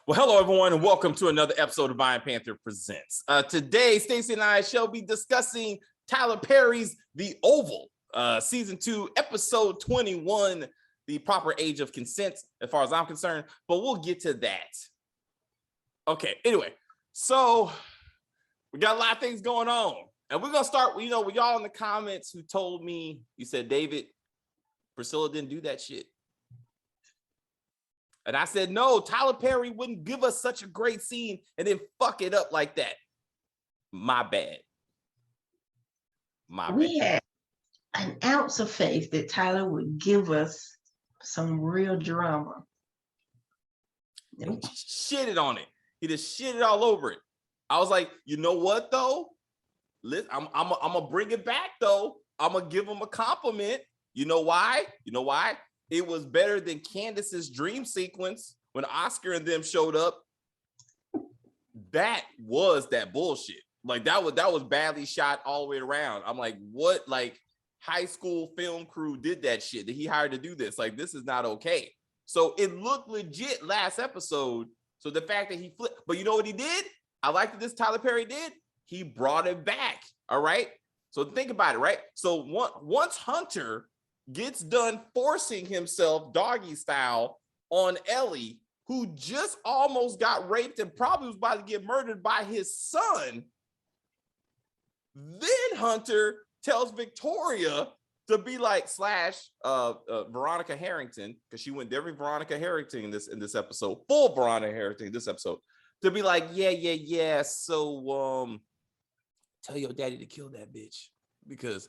Well, hello, everyone, and welcome to another episode of Iron Panther Presents. Today, Stacey and I shall be discussing Tyler Perry's The Oval, Season 2, Episode 21, The Proper Age of Consent, as far as I'm concerned, but we'll get to that. Okay, anyway, so we got a lot of things going on, and we're going to start, with y'all in the comments who told me, you said, David, Priscilla didn't do that shit. And I said, no, Tyler Perry wouldn't give us such a great scene and then fuck it up like that. My bad. We had an ounce of faith that Tyler would give us some real drama. He shitted on it. He just shitted all over it. I was like, you know what, though? I'm going to bring it back, though. I'm going to give him a compliment. You know why? It was better than Candace's dream sequence when Oscar and them showed up. That was that bullshit. Like that was badly shot all the way around. I'm like, what? Like high school film crew did that shit that he hired to do this. Like this is not okay. So it looked legit last episode. So the fact that he flipped, but you know what he did? I like that this Tyler Perry did. He brought it back. All right. So think about it. Right. So once Hunter gets done forcing himself doggy style on Ellie, who just almost got raped and probably was about to get murdered by his son. Then Hunter tells Victoria to be like Veronica Harrington, because she went every Veronica Harrington in this episode, full Veronica Harrington in this episode, to be like, yeah. So tell your daddy to kill that bitch because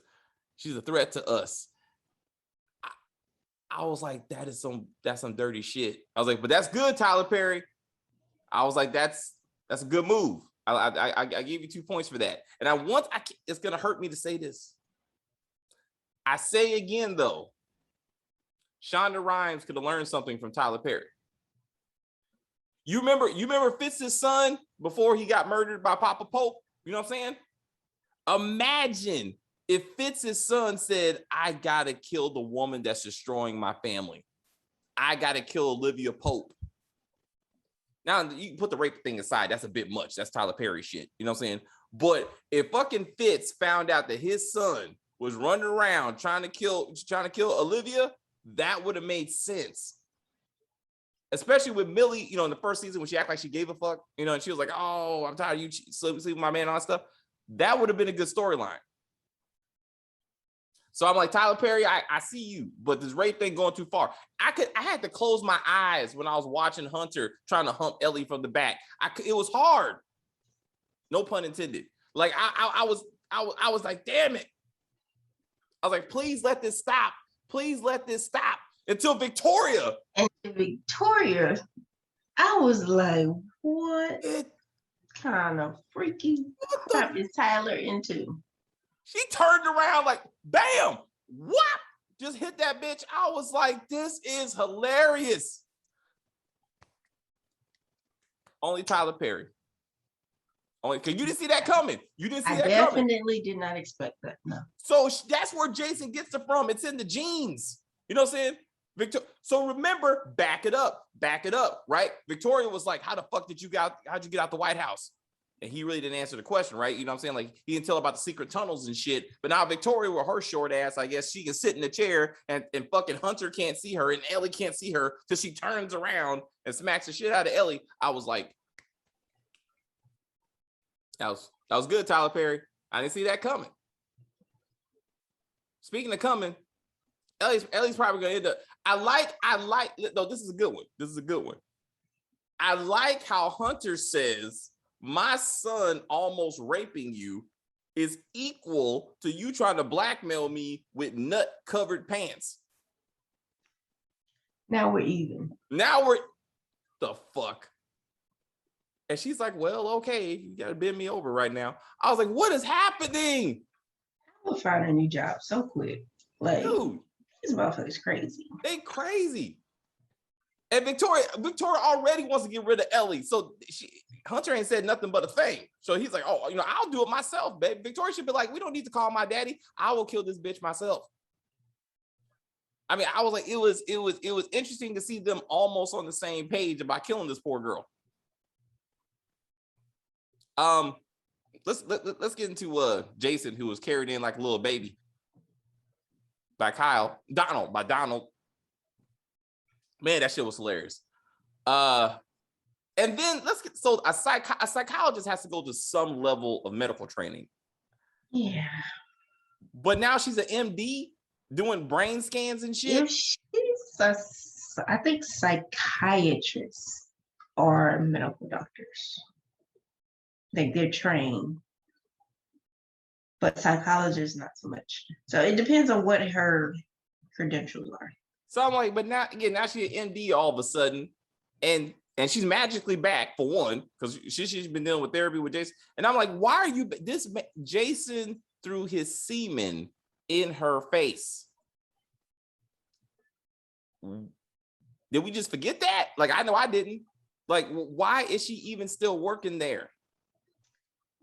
she's a threat to us. I was like, that's some dirty shit. I was like, but that's good, Tyler Perry. I was like, that's a good move. I gave you 2 points for that. And it's gonna hurt me to say this. I say again though, Shonda Rhimes could have learned something from Tyler Perry. You remember Fitz's son before he got murdered by Papa Pope? You know what I'm saying? Imagine if Fitz's son said, I gotta kill the woman that's destroying my family. I gotta kill Olivia Pope. Now, you can put the rape thing aside. That's a bit much. That's Tyler Perry shit. You know what I'm saying? But if fucking Fitz found out that his son was running around trying to kill Olivia, that would have made sense. Especially with Millie, in the first season when she acted like she gave a fuck, and she was like, oh, I'm tired of you sleeping with my man and all that stuff. That would have been a good storyline. So I'm like, Tyler Perry, I see you, but this rape thing going too far. I had to close my eyes when I was watching Hunter trying to hump Ellie from the back. It was hard. No pun intended. Like I was like, damn it. I was like, please let this stop. Please let this stop. Until Victoria. And Victoria, I was like, what kind of freaky crap is Tyler into? She turned around like, bam, whop, just hit that bitch. I was like, this is hilarious. Only Tyler Perry. Only because you didn't see that coming. You didn't see that coming. I definitely did not expect that. No. So that's where Jason gets it from. It's in the genes. You know what I'm saying? So remember, back it up, right? Victoria was like, how'd you get out the White House? And he really didn't answer the question, right? You know what I'm saying? Like, he didn't tell about the secret tunnels and shit. But now Victoria, with her short ass, I guess she can sit in the chair and fucking Hunter can't see her and Ellie can't see her till she turns around and smacks the shit out of Ellie. I was like, that was good, Tyler Perry. I didn't see that coming. Speaking of coming, Ellie's probably gonna end up. I like. No, this is a good one. I like how Hunter says, my son almost raping you is equal to you trying to blackmail me with nut-covered pants. Now we're even. The fuck? And she's like, well, okay, you gotta bend me over right now. I was like, what is happening? I will find a new job so quick. Like, dude, these motherfuckers crazy. They crazy. And Victoria already wants to get rid of Ellie. So Hunter ain't said nothing but a thing. So he's like, oh, I'll do it myself, babe. Victoria should be like, we don't need to call my daddy. I will kill this bitch myself. I mean, I was like, it was interesting to see them almost on the same page about killing this poor girl. Let's get into Jason, who was carried in like a little baby by Donald. Man, that shit was hilarious. And then a psychologist has to go to some level of medical training. Yeah. But now she's an MD doing brain scans and shit. If she's I think psychiatrists are medical doctors. Like they're trained. But psychologists not so much. So it depends on what her credentials are. So I'm like, but now she's an MD all of a sudden, and she's magically back for one, because she's been dealing with therapy with Jason. And I'm like, why are you Jason threw his semen in her face? Did we just forget that? Like, I know I didn't. Like, why is she even still working there?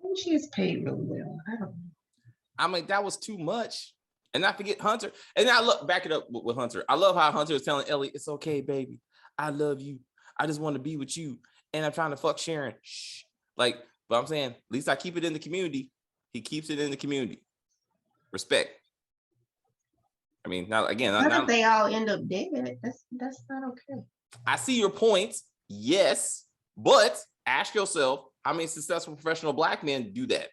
Maybe she is paid really well. I don't know. I mean, that was too much. And I forget Hunter. And I back it up with Hunter. I love how Hunter is telling Ellie, it's okay, baby. I love you. I just want to be with you. And I'm trying to fuck Sharon. Shh. Like, but I'm saying, at least I keep it in the community. He keeps it in the community. Respect. I mean, now again, if they all end up dead, that's not okay. I see your points. Yes. But ask yourself, how many successful professional Black men do that?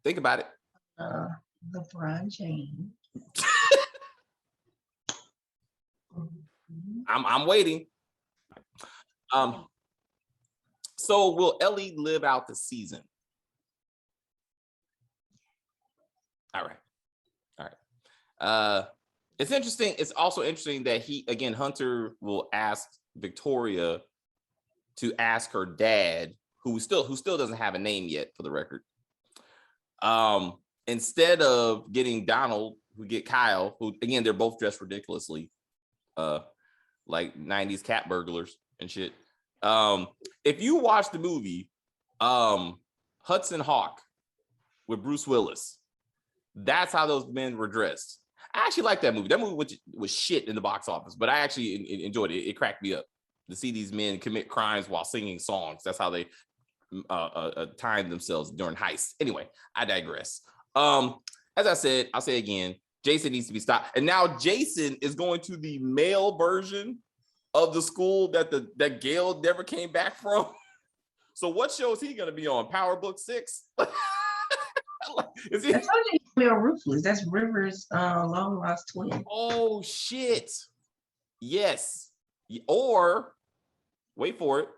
Think about it. LeBron James. I'm waiting. So will Ellie live out the season? All right. It's interesting. It's also interesting that Hunter will ask Victoria to ask her dad, who still doesn't have a name yet, for the record. Instead of getting Donald, who get Kyle, who again, they're both dressed ridiculously, like 90s cat burglars and shit. If you watch the movie Hudson Hawk with Bruce Willis, that's how those men were dressed. I actually like that movie. That movie was shit in the box office, but I actually enjoyed it. It cracked me up to see these men commit crimes while singing songs. That's how they time themselves during heists. Anyway, I digress. As I said, I'll say again, Jason needs to be stopped. And now Jason is going to the male version of the school that Gail never came back from. So what show is he going to be on? Power Book 6? Is he? That's Real Ruthless. That's River's long lost twin. Oh shit! Yes, or wait for it,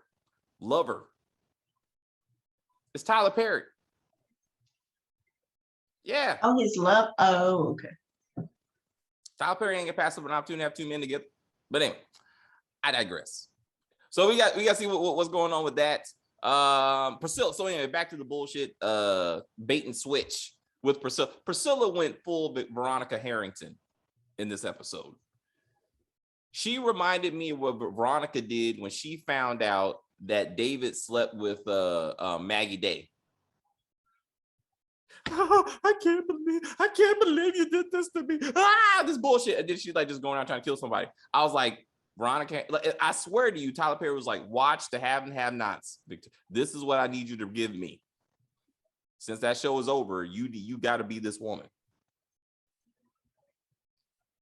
Lover. It's Tyler Perry. Yeah. Oh, his love. Oh, okay. Tyler Perry ain't gonna pass up an opportunity to have two men together. But anyway, I digress. So we got to see what's going on with that. Priscilla. So anyway, back to the bullshit. Bait and switch with Priscilla. Priscilla went full Veronica Harrington in this episode. She reminded me of what Veronica did when she found out that David slept with Maggie Day. Oh, I can't believe you did this to me. This bullshit. And then she's like just going out trying to kill somebody. I was like, Veronica, I swear to you, Tyler Perry was like, watch the have and have nots, Victor. This is what I need you to give me. Since that show is over, you got to be this woman.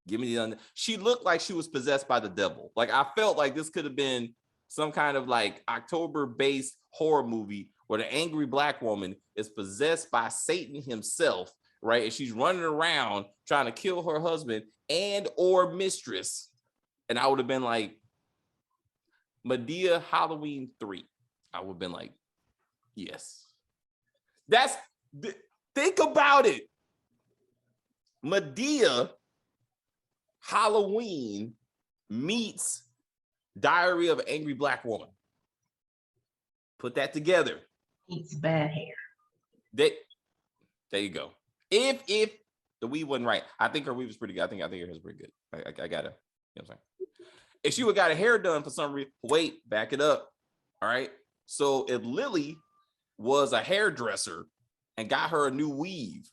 Give me the. She looked like she was possessed by the devil. Like I felt like this could have been some kind of like October-based horror movie where the angry Black woman is possessed by Satan himself, right? And she's running around trying to kill her husband and or mistress. And I would have been like, Medea Halloween 3. I would have been like, yes. Think about it. Medea Halloween meets Diary of an Angry Black Woman. Put that together. It's bad hair. There you go. If the weave wasn't right, I think her weave is pretty good. I think her hair is pretty good. I gotta, you know what I'm saying? If she would got her hair done for some reason, wait, back it up. All right. So if Lily was a hairdresser and got her a new weave,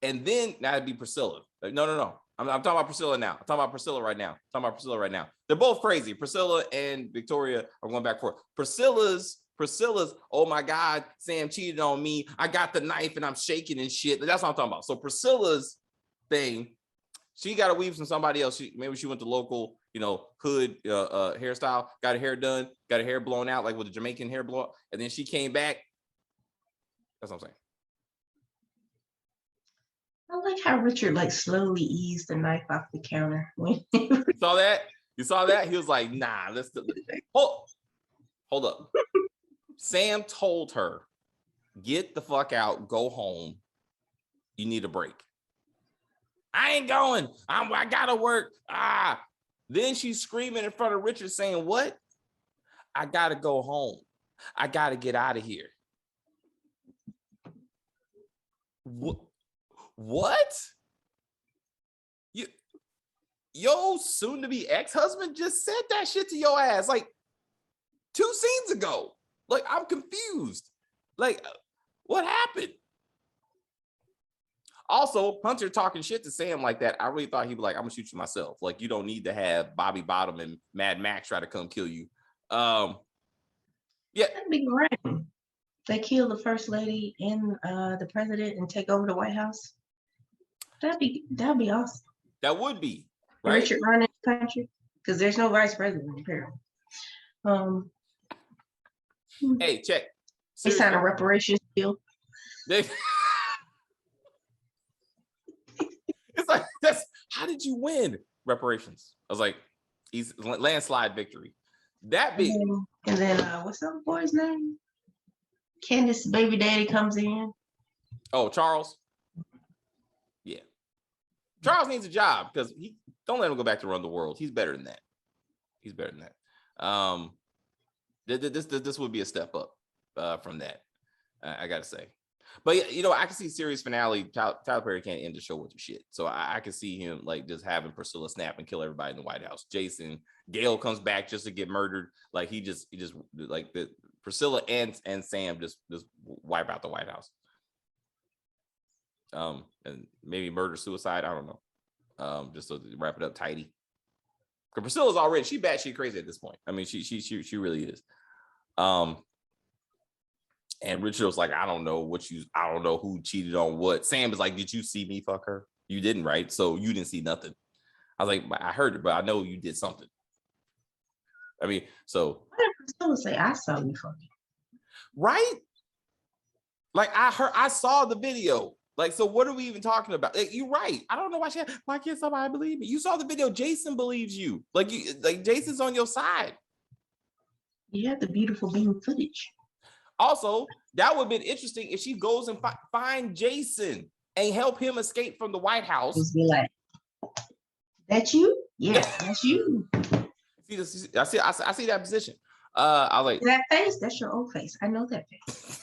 and then that'd be Priscilla. No. I'm talking about Priscilla now. I'm talking about Priscilla right now. They're both crazy. Priscilla and Victoria are going back and forth. Priscilla's Priscilla's, oh my God, Sam cheated on me. I got the knife and I'm shaking and shit. That's what I'm talking about. So Priscilla's thing, she got a weave from somebody else. Maybe she went to local, hood hairstyle, got her hair done, got her hair blown out, like with a Jamaican hair blow up. And then she came back. That's what I'm saying. I like how Richard like slowly eased the knife off the counter. You saw that? You saw that? He was like, nah, hold up. Sam told her, get the fuck out, go home. You need a break. I ain't going. I gotta work. Then she's screaming in front of Richard saying, what? I gotta go home. I gotta get out of here. What? Yo soon-to-be ex-husband just said that shit to your ass like 2 scenes ago. Like, I'm confused. Like, what happened? Also, Hunter talking shit to Sam like that. I really thought he'd be like, I'm gonna shoot you myself. Like, you don't need to have Bobby Bottom and Mad Max try to come kill you. Yeah. That'd be great. They kill the first lady and the president and take over the White House. That'd be awesome. That would be, right? Richard running the country, because there's no vice president apparently. Hey, check. They signed a reparations deal. It's like, how did you win reparations? I was like, he's landslide victory. That big. And then what's that boy's name? Candace's baby daddy comes in. Oh, Charles. Yeah, Charles needs a job because don't let him go back to run the world. He's better than that. This would be a step up from that. I gotta say, but I can see series finale. Tyler Perry can't end the show with some shit, so I can see him like just having Priscilla snap and kill everybody in the White House. Gail comes back just to get murdered. Like he just like the Priscilla and Sam just wipe out the White House. And maybe murder suicide. I don't know. Just to wrap it up tidy. Because Priscilla's already she batshit crazy at this point. I mean, she really is. And Richard was like, I don't know who cheated on what. Sam is like, did you see me fuck her? You didn't, right? So you didn't see nothing. I was like, I heard it, but I know you did something. I mean, so why did Priscilla say I saw you fucking? Right? Like I saw the video. Like, so what are we even talking about? Like, you're right. I don't know why can't somebody believe me? You saw the video. Jason believes you. Like Jason's on your side. You have the beautiful beam footage. Also, that would have been interesting if she goes and find Jason and help him escape from the White House. Just be like, that's you? Yeah, that's you. I see that position. I like that face. That's your old face. I know that face.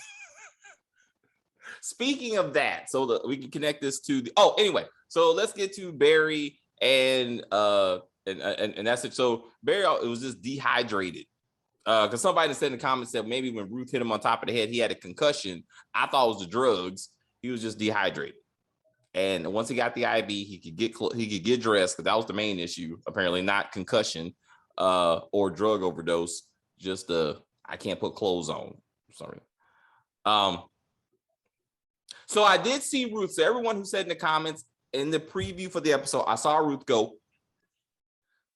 Speaking of that, so we can connect this to the. Oh, anyway, so let's get to Barry and that's it. So Barry, it was just dehydrated. Because somebody said in the comments that maybe when Ruth hit him on top of the head, he had a concussion. I thought it was the drugs. He was just dehydrated. And once he got the IV, he could get dressed, because that was the main issue. Apparently, not concussion or drug overdose. Just I can't put clothes on. Sorry. So I did see Ruth. So everyone who said in the comments in the preview for the episode, I saw Ruth go.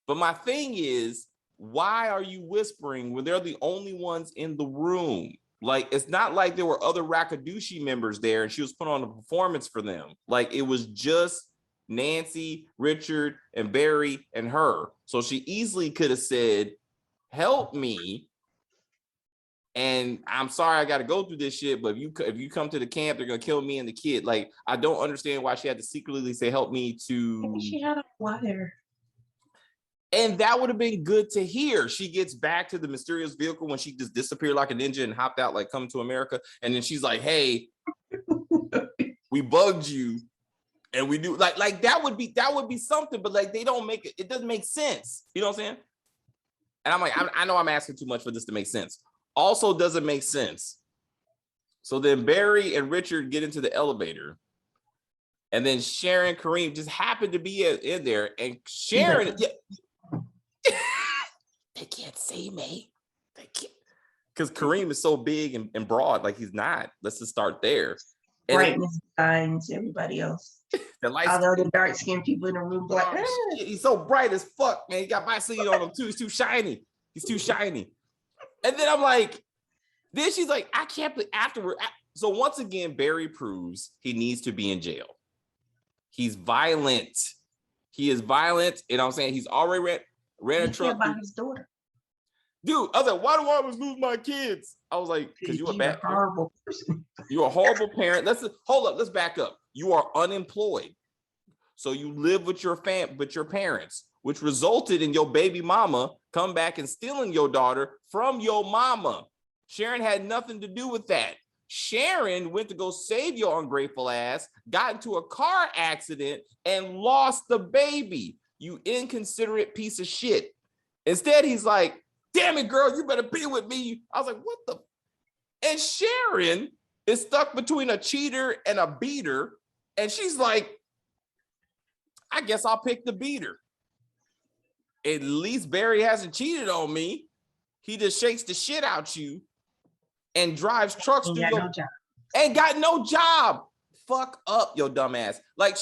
But my thing is, why are you whispering when they're the only ones in the room? Like, it's not like there were other Rakadushi members there and she was putting on a performance for them. Like, it was just Nancy, Richard, and Barry and her. So she easily could have said, help me. And I'm sorry I got to go through this shit, but if you come to the camp, they're going to kill me and the kid. Like, I don't understand why she had to secretly say, help me to... Maybe she had a wire. And that would have been good to hear. She gets back to the mysterious vehicle when she just disappeared like a ninja and hopped out like Coming to America. And then she's like, hey, we bugged you. And we do like that would be something, but like they don't make it. It doesn't make sense. You know what I'm saying? And I'm like, I know I'm asking too much for this to make sense. Also doesn't make sense. So then Barry and Richard get into the elevator. And then Sharon Kareem just happened to be in there. And Sharon... They can't see me. They can't. because Kareem is so big and broad. Like he's not. Let's just start there. And Brightness shines everybody else. the lights. Although the dark skinned people in the room like, shit, he's so bright as fuck, man. He got my seed on him too. He's too shiny. He's too shiny. And then I'm like, then she's like, I can't believe afterward. So once again, Barry proves he needs to be in jail. He's violent. He is violent. You know what I'm saying? He's already ran a truck. About his daughter. Dude, I was like, why do I always lose my kids? I was like, because you're a horrible person. You're a horrible parent. Hold up. Let's back up. You are unemployed. So you live with your parents, which resulted in your baby mama come back and stealing your daughter from your mama. Sharon had nothing to do with that. Sharon went to go save your ungrateful ass, got into a car accident, and lost the baby. You inconsiderate piece of shit. Instead, he's like, damn it, girl, you better be with me. I was like, what the? And Sharon is stuck between a cheater and a beater. And she's like, I guess I'll pick the beater. At least Barry hasn't cheated on me. He just shakes the shit out you and drives trucks through your ain't got no job. Fuck up, your dumb ass. Like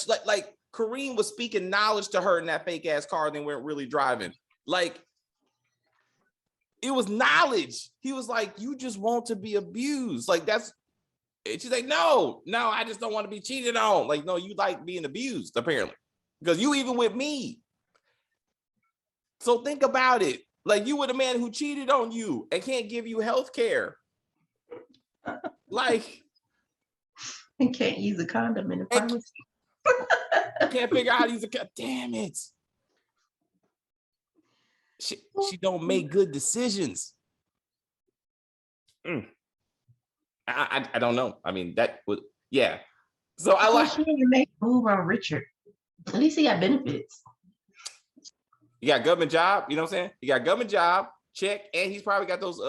Kareem was speaking knowledge to her in that fake ass car, then weren't really driving. Like it was knowledge. He was like, you just want to be abused. Like that's. And she's like, no, I just don't want to be cheated on. Like, no, you like being abused, apparently, because you even with me. So think about it. Like you were the man who cheated on you and can't give you health care. Like, and can't use a condom in the pharmacy. Can't figure out how to use a condom. Damn it. She don't make good decisions. I don't know. I mean, that would, yeah. So I like. She didn't make a move on Richard. At least he got benefits. You got government job, you know what I'm saying? You got government job, check, and he's probably got those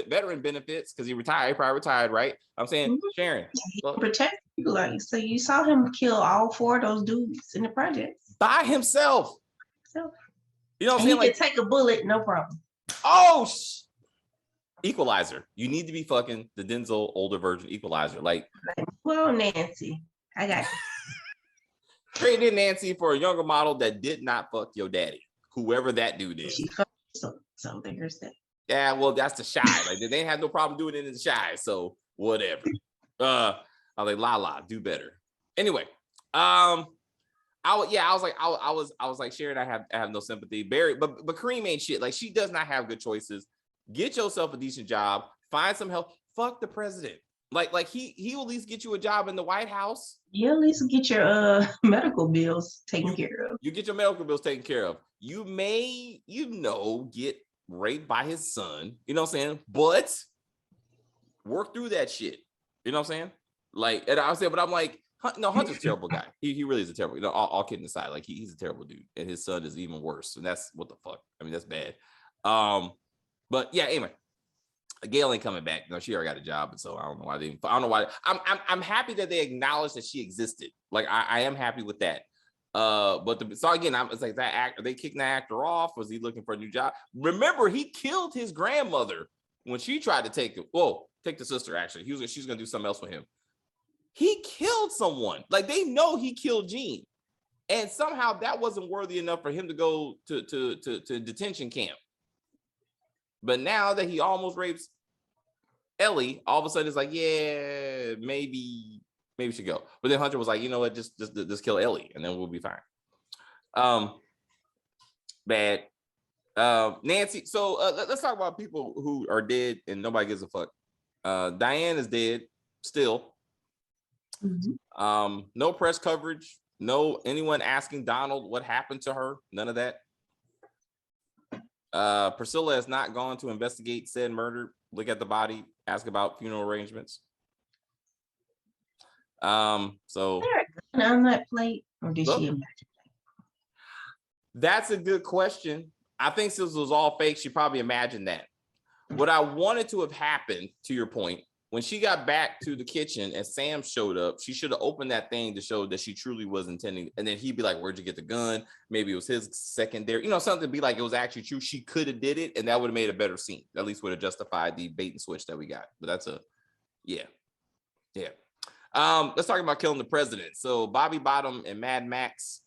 veteran benefits because he retired. He probably retired, right? I'm saying, Sharon. He protect people like so. You saw him kill all 4 of those dudes in the projects by himself. So, you know what I'm saying? He like, could take a bullet, no problem. Oh, Equalizer. You need to be fucking the Denzel older version Equalizer. Like, well, Nancy, I got you. Trade in Nancy for a younger model that did not fuck your daddy, whoever that dude is. She something herself. Yeah, well, that's the Shy. Like they didn't have no problem doing it in the Shy, so whatever. I was like, la, do better. Anyway, I was like, Sharon, I have no sympathy. Barry, but Kareem ain't shit. Like she does not have good choices. Get yourself a decent job. Find some help. Fuck the president. Like he will at least get you a job in the White House. You at least get your medical bills taken care of. You get your medical bills taken care of. You may, get raped by his son. You know what I'm saying? But work through that shit. You know what I'm saying? Like, and I was saying, but I'm like, no, Hunter's a terrible guy. He really is a terrible. All kidding aside, like he's a terrible dude, and his son is even worse. And that's what the fuck. I mean, that's bad. But yeah, anyway, Gail ain't coming back. She already got a job, and so I don't know why they. I don't know why. I'm happy that they acknowledged that she existed. Like I am happy with that. But so again, it's like that actor. They kicking the actor off. Was he looking for a new job? Remember, he killed his grandmother when she tried to take the sister. Actually, she's gonna do something else with him. He killed someone. Like they know he killed Jean, and somehow that wasn't worthy enough for him to go to detention camp. But now that he almost rapes Ellie, all of a sudden it's like, yeah, maybe we should go. But then Hunter was like, you know what, just kill Ellie, and then we'll be fine. Bad. Nancy. So let's talk about people who are dead and nobody gives a fuck. Diane is dead still. Mm-hmm. No press coverage. No anyone asking Donald what happened to her. None of that. Priscilla has not gone to investigate said murder, look at the body, ask about funeral arrangements. So on that plate, or did she imagine? That's a good question. I think since it was all fake, she probably imagined that. What I wanted to have happened, to your point, when she got back to the kitchen and Sam showed up, she should have opened that thing to show that she truly was intending. And then he'd be like, "Where'd you get the gun?" Maybe it was his secondary, something to be like it was actually true. She could have did it, and that would have made a better scene. At least would have justified the bait and switch that we got. But that's yeah. Let's talk about killing the president. So Bobby Bottom and Mad Max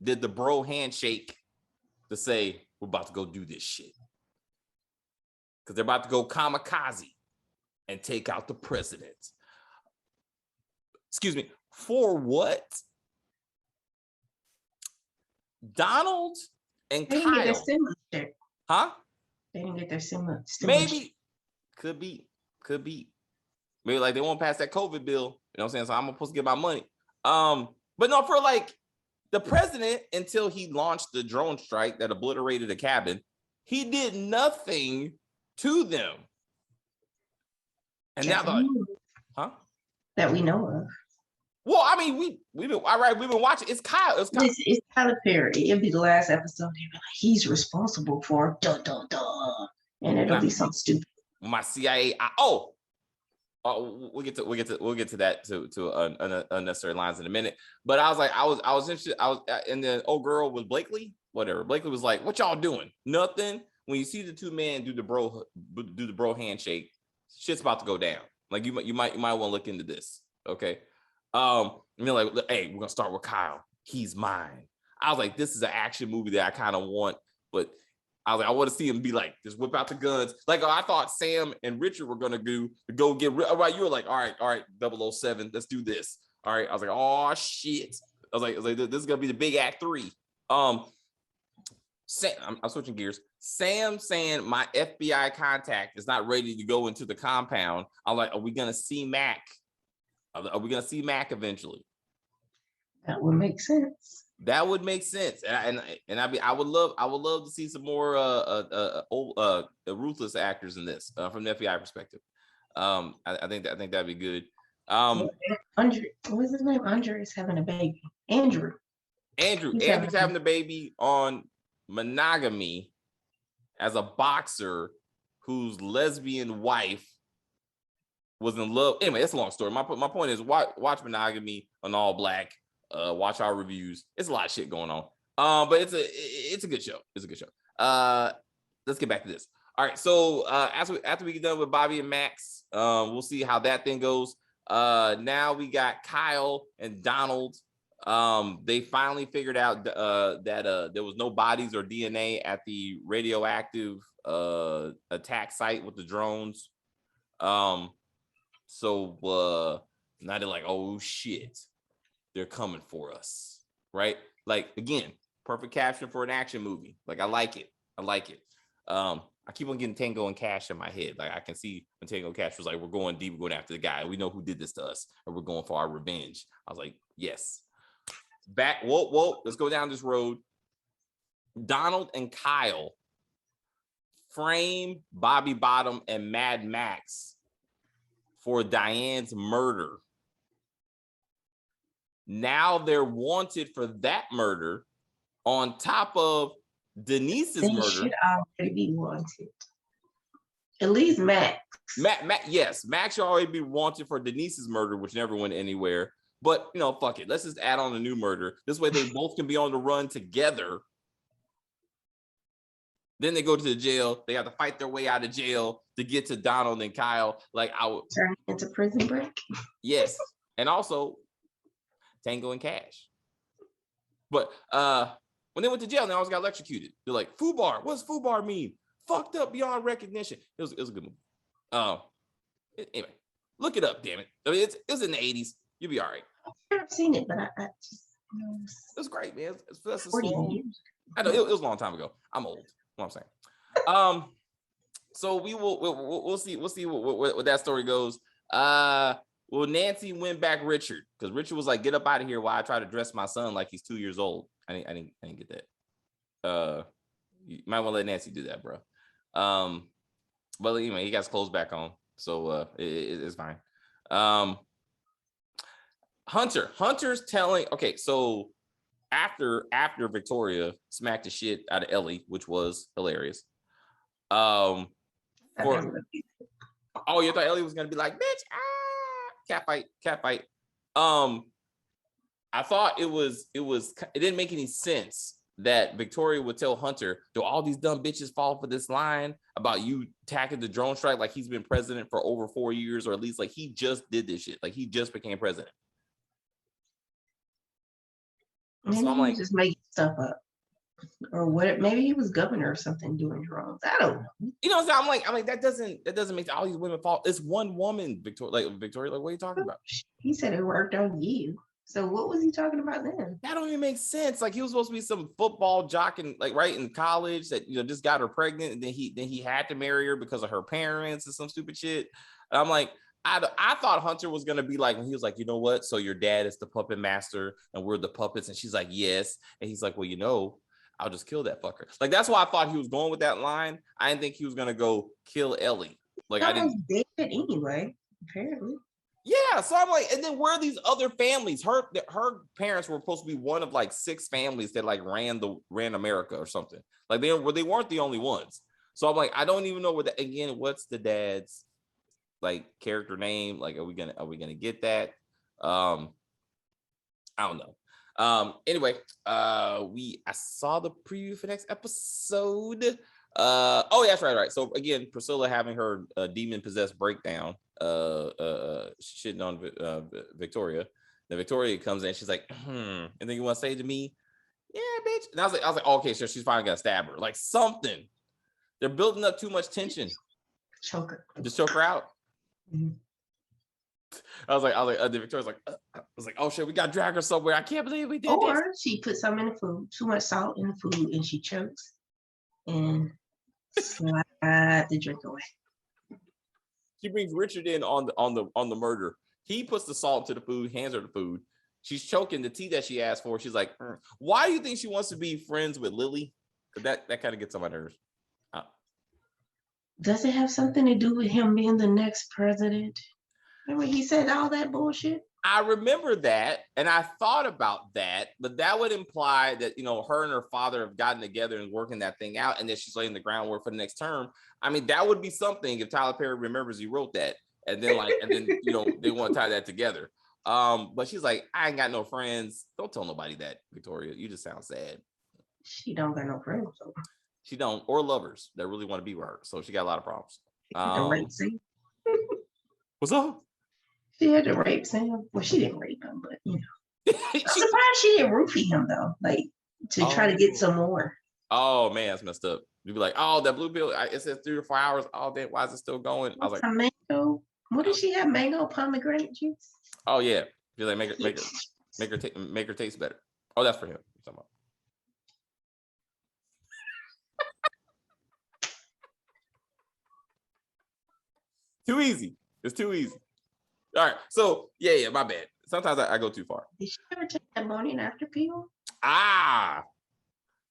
did the bro handshake to say we're about to go do this shit because they're about to go kamikaze and take out the president. Excuse me, for what? Donald and They didn't get their Kyle. stimulus check. Huh? They didn't get their stimulus. Maybe. Could be. Maybe like they won't pass that COVID bill. You know what I'm saying? So I'm supposed to get my money. But no, for like the president, until he launched the drone strike that obliterated a cabin, he did nothing to them. And now huh? That we know of. Well, I mean, we've been all right. We've been watching. It's Kyle. It's Tyler Perry. It'll be the last episode. They'll be like, he's responsible for and it'll be something stupid. My CIA. We'll get to that to unnecessary lines in a minute. But I was like, I was interested. And then old girl was Blakely. Whatever. Blakely was like, "What y'all doing? Nothing." When you see the two men do the bro handshake, shit's about to go down. Like you might want to look into this. Okay. And they're like, "Hey, we're gonna start with Kyle. He's mine." I was like, this is an action movie that I kind of want, but I was like, I want to see him be like, just whip out the guns. Like I thought Sam and Richard were gonna go get right. You were like, all right, 007, let's do this. All right. I was like, oh shit. I was like, this is gonna be the big act 3. Sam, I'm switching gears. Sam saying my FBI contact is not ready to go into the compound. I'm like, are we gonna see Mac? Are we gonna see Mac eventually? That would make sense. That would make sense, and I would love to see some more ruthless actors in this from the FBI perspective. I think that'd be good. Andre, what's his name? Andre is having a baby. Andrew's having a baby on monogamy as a boxer whose lesbian wife was in love. Anyway, that's a long story. My point is watch monogamy on All Black. Watch our reviews. It's a lot of shit going on. But it's a good show. It's a good show. Let's get back to this. All right. So after we get done with Bobby and Max, we'll see how that thing goes. Now we got Kyle and Donald. They finally figured out that there was no bodies or DNA at the radioactive attack site with the drones. So now they're like, oh shit. They're coming for us, right? Like again, perfect caption for an action movie. Like I like it. I keep on getting Tango and Cash in my head. Like I can see when Tango and Cash was like, "We're going deep. We're going after the guy. We know who did this to us, and we're going for our revenge." I was like, "Yes." Back. Whoa. Let's go down this road. Donald and Kyle frame Bobby Bottom and Mad Max for Diane's murder. Now they're wanted for that murder on top of Denise's murder. They should already be wanted. At least Max. Yes, Max should already be wanted for Denise's murder, which never went anywhere. But, fuck it. Let's just add on a new murder. This way they both can be on the run together. Then they go to the jail. They have to fight their way out of jail to get to Donald and Kyle. Like I would turn into Prison Break. Yes. And also Tango and Cash. But when they went to jail, they always got electrocuted. They're like, FUBAR. What does FUBAR mean? Fucked up beyond recognition. It was a good movie. Anyway, look it up, damn it. I mean, it was in the 80s. You'll be all right. I've seen it, but I just it was great, man. That's 40 years. I know it was a long time ago. I'm old. What I'm saying. So we'll see what that story goes. Will Nancy win back Richard? Because Richard was like, "Get up out of here!" While I try to dress my son like he's 2 years old. I didn't get that. You might want to let Nancy do that, bro. But anyway, he got his clothes back on, so it's fine. Hunter's telling. Okay, so after Victoria smacked the shit out of Ellie, which was hilarious. Oh, you thought Ellie was gonna be like, bitch, cat fight. I thought it didn't make any sense that Victoria would tell Hunter, do all these dumb bitches fall for this line about you tacking the drone strike like he's been president for over 4 years, or at least like he just did this shit, like he just became president. Maybe So I'm he was like, just making stuff up. Or what? Maybe he was governor or something doing drones. I don't know. you know, so I'm like, that doesn't make all these women fall. It's one woman, Victoria, like, what are you talking about? He said it worked on you. So what was he talking about then? That don't even make sense. Like he was supposed to be some football jock in like right in college that just got her pregnant, and then he had to marry her because of her parents and some stupid shit. And I'm like, I thought Hunter was gonna be like when he was like, you know what? So your dad is the puppet master and we're the puppets, and she's like, yes, and he's like, well, I'll just kill that fucker. Like that's why I thought he was going with that line. I didn't think he was gonna go kill Ellie. Like I didn't. Dead anyway. Apparently. Yeah, so I'm like, and then where are these other families? Her parents were supposed to be one of like 6 families that like ran America or something. Like they weren't the only ones. So I'm like, I don't even know what's the dad's like character name? Like, are we gonna get that? I don't know. Anyway, I saw the preview for next episode. Oh yeah, that's right. So again, Priscilla having her demon possessed breakdown, shitting on Victoria. Then Victoria comes in, she's like, and then you want to say to me, yeah, bitch. And I was like, oh, okay, so she's finally gonna stab her, like something. They're building up too much tension. Choke her. Just choke her out. Mhm. I was like, the Victoria's like, I was like, oh shit, we got to drag her somewhere. I can't believe we did this. Or she put some in the food, too much salt in the food, and she chokes and slide the drink away. She brings Richard in on the murder. He puts the salt to the food, hands her the food. She's choking the tea that she asked for. She's like, why do you think she wants to be friends with Lily? That kind of gets on my nerves. Does it have something to do with him being the next president? Remember he said all that bullshit? I remember that, and I thought about that, but that would imply that her and her father have gotten together and working that thing out, and then she's laying the groundwork for the next term. I mean, that would be something if Tyler Perry remembers he wrote that, and then they want to tie that together. But she's like, I ain't got no friends. Don't tell nobody that, Victoria. You just sound sad. She don't got no friends. So. She don't, or lovers that really want to be with her. So she got a lot of problems. The rape scene. What's up? She had to rape Sam. Well, she didn't rape him, but I'm surprised she didn't roofie him though, like to try to get some more. Oh man, that's messed up. You'd be like, oh, that blue pill, it says 3 or 4 hours. Oh, damn, why is it still going? I was like, mango. What did she have? Mango pomegranate juice. Oh yeah, you're like make her taste better. Oh, that's for him. Too easy. It's too easy. All right. So yeah, my bad. Sometimes I go too far. Did she ever take that morning after pill?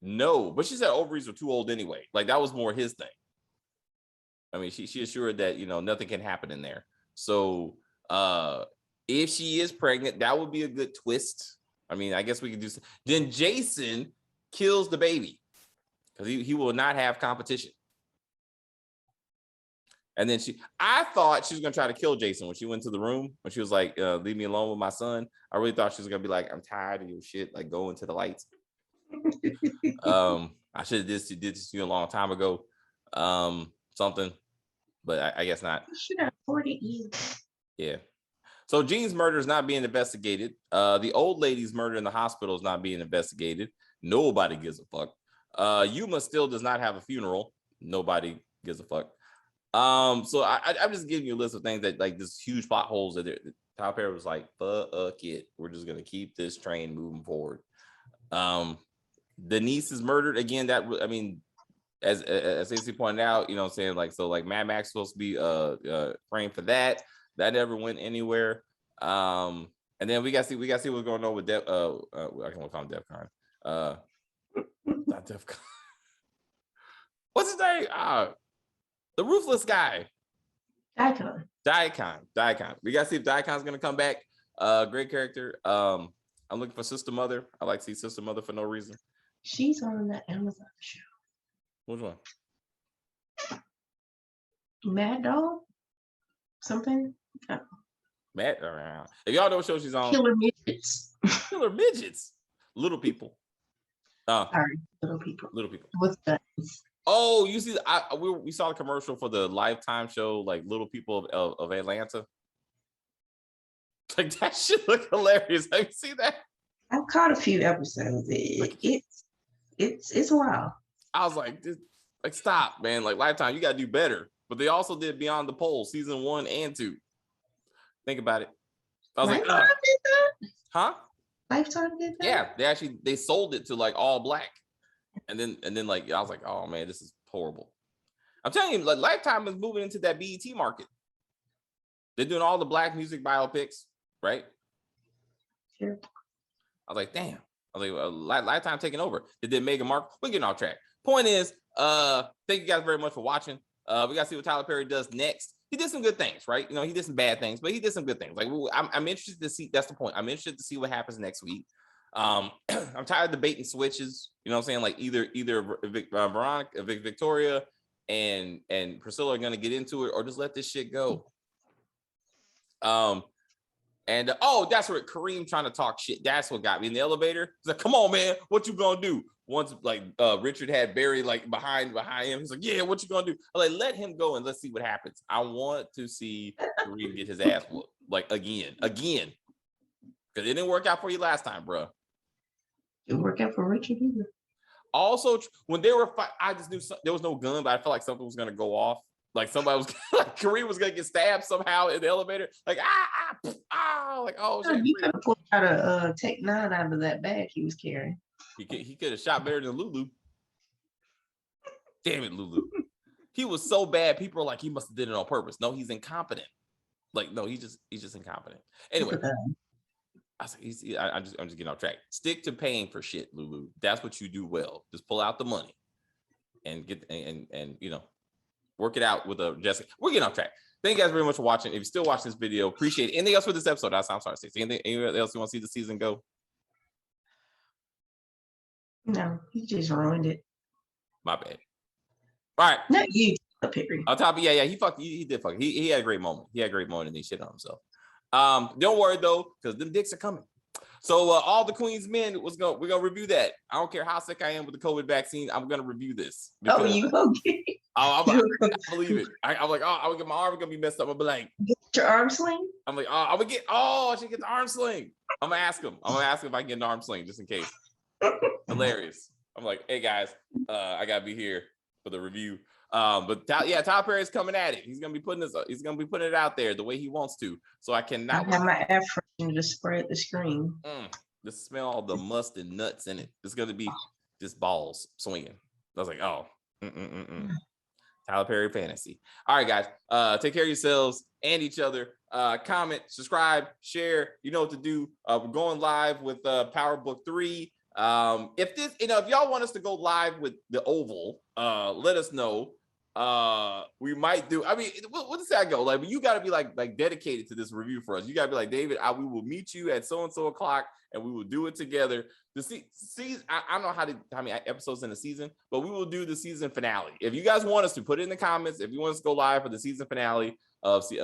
No, but she said ovaries were too old anyway. Like that was more his thing. I mean, she assured that nothing can happen in there. So if she is pregnant, that would be a good twist. I mean, I guess we could do. Then Jason kills the baby because he will not have competition. And then I thought she was gonna try to kill Jason when she went to the room, when she was like, leave me alone with my son. I really thought she was gonna be like, I'm tired of your shit, like go into the lights. I should have did this to you a long time ago. Something, but I guess not. You should have 40 years. Yeah. So Jean's murder is not being investigated. The old lady's murder in the hospital is not being investigated. Nobody gives a fuck. Yuma still does not have a funeral. Nobody gives a fuck. So I'm just giving you a list of things that like this huge plot holes that Tyler Perry was like, fuck it. We're just gonna keep this train moving forward. The niece is murdered again. That I mean, as Stacey pointed out, what I'm saying, like, so like Mad Max supposed to be framed for that. That never went anywhere. And then we gotta see what's going on with I can call him DEFCON. Not DEFCON. What's his name? The ruthless guy. Daikon. We gotta see if Daikon's gonna come back. Great character. I'm looking for Sister Mother. I like to see Sister Mother for no reason. She's on the Amazon show. Which one? Mad Dog? something. Matt around. If y'all know what show she's on, Killer midgets. Killer Midgets, Little People. Sorry, little people. Little People. What's that? Oh, you see, we saw the commercial for the Lifetime show, like Little People of Atlanta. Like that shit look hilarious. Have you seen that? I've caught a few episodes. It's wild. I was like, stop, man. Like Lifetime, you gotta do better. But they also did Beyond the Pole season 1 and 2. Think about it. I was Lifetime like, did that? huh? Lifetime did that? Yeah, they sold it to like all black. And then like I was like, oh man, this is horrible. I'm telling you, like Lifetime is moving into that BET market. They're doing all the black music biopics, right? Sure. I was like, damn. I was like, Lifetime taking over. They did Meghan Markle. We're getting off track. Point is, thank you guys very much for watching. We gotta see what Tyler Perry does next. He did some good things, right? You know, he did some bad things, but he did some good things. Like I'm interested to see. That's the point. I'm interested to see what happens next week. I'm tired of the bait and switches. You know what I'm saying? Like either Veronica, Victoria, and Priscilla are gonna get into it, or just let this shit go. And that's where Kareem trying to talk shit. That's what got me in the elevator. He's like, "Come on, man, what you gonna do?" Once like Richard had Barry like behind him, he's like, "Yeah, what you gonna do?" I'm like, let him go and let's see what happens. I want to see Kareem get his ass whooped like again, because it didn't work out for you last time, bro. It didn't work out for Richard either. Also, when they were fighting, I just knew there was no gun, but I felt like something was gonna go off. Like somebody was like Kareem was gonna get stabbed somehow in the elevator. Like like oh shit. You could have pulled out a Tech 9 out of that bag he was carrying. He could have shot better than Lulu. Damn it, Lulu. He was so bad. People are like, he must have did it on purpose. No, he's incompetent. Like, no, he's just incompetent. Anyway, I was like, I'm just getting off track. Stick to paying for shit, Lulu. That's what you do well. Just pull out the money and get and you know, work it out with Jessica. We're getting off track. Thank you guys very much for watching. If you're still watching this video, appreciate it. Anything else for this episode? I'm sorry, Stacey. Anything else you want to see the season go? No, he just ruined it. My bad. All right. Not you, Perry. On top of he did fuck. He had a great moment. He had a great moment and he shit on himself. Don't worry though, because them dicks are coming. So all the Queen's men we're gonna review that. I don't care how sick I am with the COVID vaccine. I'm gonna review this. You okay? I believe it. I'm like, I would get my arm gonna be messed up. I'll be like, get your arm sling. I'm like, I would get. I should get the arm sling. I'm gonna ask him. if I can get an arm sling just in case. Hilarious. I'm like, hey guys, I gotta be here for the review. But Tyler Perry's coming at it. He's gonna be putting it out there the way he wants to. So I cannot have my air freshener to spread the screen. Just smell all the must and nuts in it. It's gonna be just balls swinging. I was like, oh, Tyler Perry fantasy. All right, guys. Take care of yourselves and each other. Comment, subscribe, share. You know what to do. We're going live with Power Book 3. If y'all want us to go live with the Oval, let us know. We might do. I mean, what does that go? Like, you got to be like dedicated to this review for us. You got to be like, David, we will meet you at so and so o'clock, and we will do it together. The season, I don't know how many episodes in the season, but we will do the season finale. If you guys want us to, put it in the comments. If you want us to go live for the season finale of the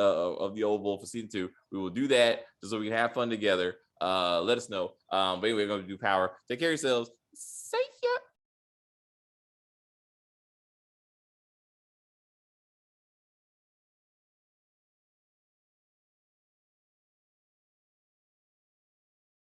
Oval for season 2, we will do that just so we can have fun together. Let us know. But anyway, we're going to do Power. Take care of yourselves. Safe.